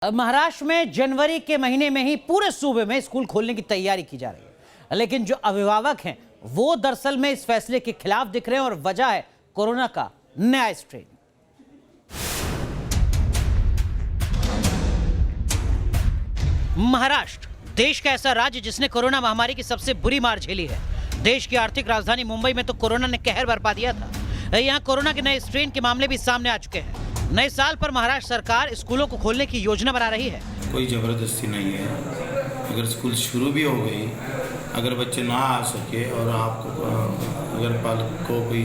महाराष्ट्र में जनवरी के महीने में ही पूरे सूबे में स्कूल खोलने की तैयारी की जा रही है, लेकिन जो अभिभावक हैं वो दरअसल में इस फैसले के खिलाफ दिख रहे हैं और वजह है कोरोना का नया स्ट्रेन। महाराष्ट्र देश का ऐसा राज्य जिसने कोरोना महामारी की सबसे बुरी मार झेली है। देश की आर्थिक राजधानी मुंबई में तो कोरोना ने कहर बरपा दिया था। यहाँ कोरोना के नए स्ट्रेन के मामले भी सामने आ चुके हैं। नए साल पर महाराष्ट्र सरकार स्कूलों को खोलने की योजना बना रही है। कोई जबरदस्ती नहीं है। अगर स्कूल शुरू भी हो गई, अगर बच्चे ना आ सके और आपको अगर पालक को कोई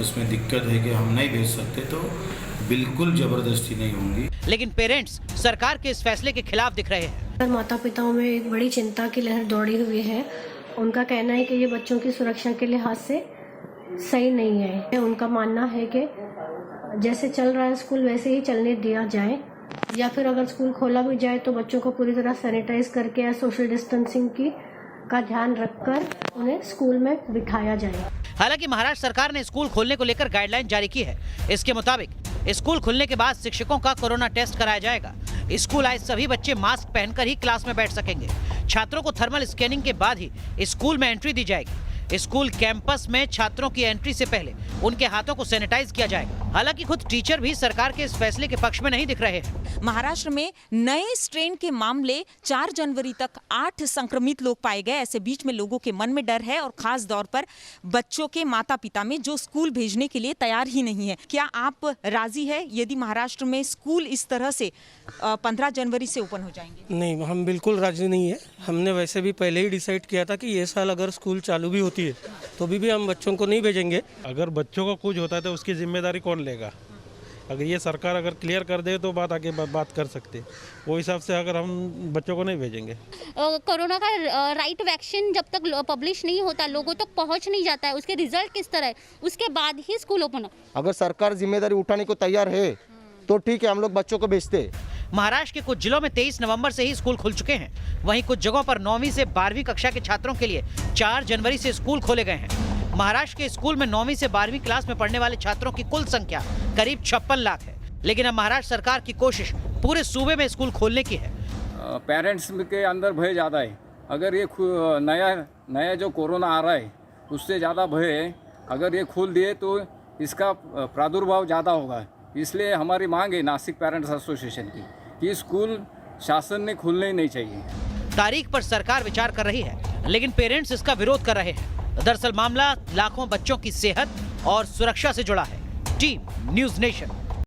उसमें दिक्कत है कि हम नहीं भेज सकते, तो बिल्कुल जबरदस्ती नहीं होगी। लेकिन पेरेंट्स सरकार के इस फैसले के खिलाफ दिख रहे हैं। माता पिताओं में एक बड़ी चिंता की लहर दौड़ी हुई है। उनका कहना है कि ये बच्चों की सुरक्षा के लिहाज से सही नहीं है। उनका मानना है कि जैसे चल रहा है स्कूल वैसे ही चलने दिया जाए, या फिर अगर स्कूल खोला भी जाए तो बच्चों को पूरी तरह सैनिटाइज करके या सोशल डिस्टेंसिंग का ध्यान रखकर उन्हें स्कूल में बिठाया जाए। हालांकि महाराष्ट्र सरकार ने स्कूल खोलने को लेकर गाइडलाइन जारी की है। इसके मुताबिक स्कूल खुलने के बाद शिक्षकों का कोरोना टेस्ट कराया जाएगा। स्कूल आए सभी बच्चे मास्क पहनकर ही क्लास में बैठ सकेंगे। छात्रों को थर्मल स्कैनिंग के बाद ही स्कूल में एंट्री दी जाएगी। स्कूल कैंपस में छात्रों की एंट्री से पहले उनके हाथों को सैनिटाइज किया जाएगा। हालांकि खुद टीचर भी सरकार के इस फैसले के पक्ष में नहीं दिख रहे हैं। महाराष्ट्र में नए स्ट्रेन के मामले 4 जनवरी तक 8 संक्रमित लोग पाए गए। ऐसे बीच में लोगों के मन में डर है और खास तौर पर बच्चों के माता पिता में, जो स्कूल भेजने के लिए तैयार ही नहीं है। क्या आप राजी है यदि महाराष्ट्र में स्कूल इस तरह से 15 जनवरी से ओपन हो जाएंगे? नहीं, हम बिल्कुल राजी नहीं है। हमने वैसे भी पहले ही डिसाइड किया था कि ये साल अगर स्कूल चालू भी होती है तो भी हम बच्चों को नहीं भेजेंगे। अगर बच्चों को कुछ होता है तो उसकी जिम्मेदारी कौन लेगा? अगर ये सरकार अगर क्लियर कर दे तो बात आगे बात कर सकते। वो हिसाब से अगर हम बच्चों को नहीं भेजेंगे। कोरोना का राइट वैक्सीन जब तक पब्लिश नहीं होता, लोगों तक पहुंच नहीं जाता है, उसके रिजल्ट किस तरह है, उसके बाद ही स्कूल ओपन हो। अगर सरकार जिम्मेदारी उठाने को तैयार है तो ठीक है, हम लोग बच्चों को भेजते हैं। महाराष्ट्र के कुछ जिलों में 23 नवंबर से ही स्कूल खुल चुके हैं। वहीं कुछ जगहों पर 9वीं से 12वीं कक्षा के छात्रों के लिए 4 जनवरी से स्कूल खोले गए हैं। महाराष्ट्र के स्कूल में 9वीं से 12वीं क्लास में पढ़ने वाले छात्रों की कुल संख्या करीब 56 लाख है। लेकिन अब महाराष्ट्र सरकार की कोशिश पूरे सूबे में स्कूल खोलने की है। पेरेंट्स के अंदर भय ज़्यादा है। अगर ये नया जो कोरोना आ रहा है उससे ज़्यादा भय है। अगर ये खोल दिए तो इसका प्रादुर्भाव ज़्यादा होगा। इसलिए हमारी मांग है नासिक पेरेंट्स एसोसिएशन की कि स्कूल शासन ने खोलने ही नहीं चाहिए। तारीख पर सरकार विचार कर रही है, लेकिन पेरेंट्स इसका विरोध कर रहे हैं। दरअसल मामला लाखों बच्चों की सेहत और सुरक्षा से जुड़ा है। Team news nation.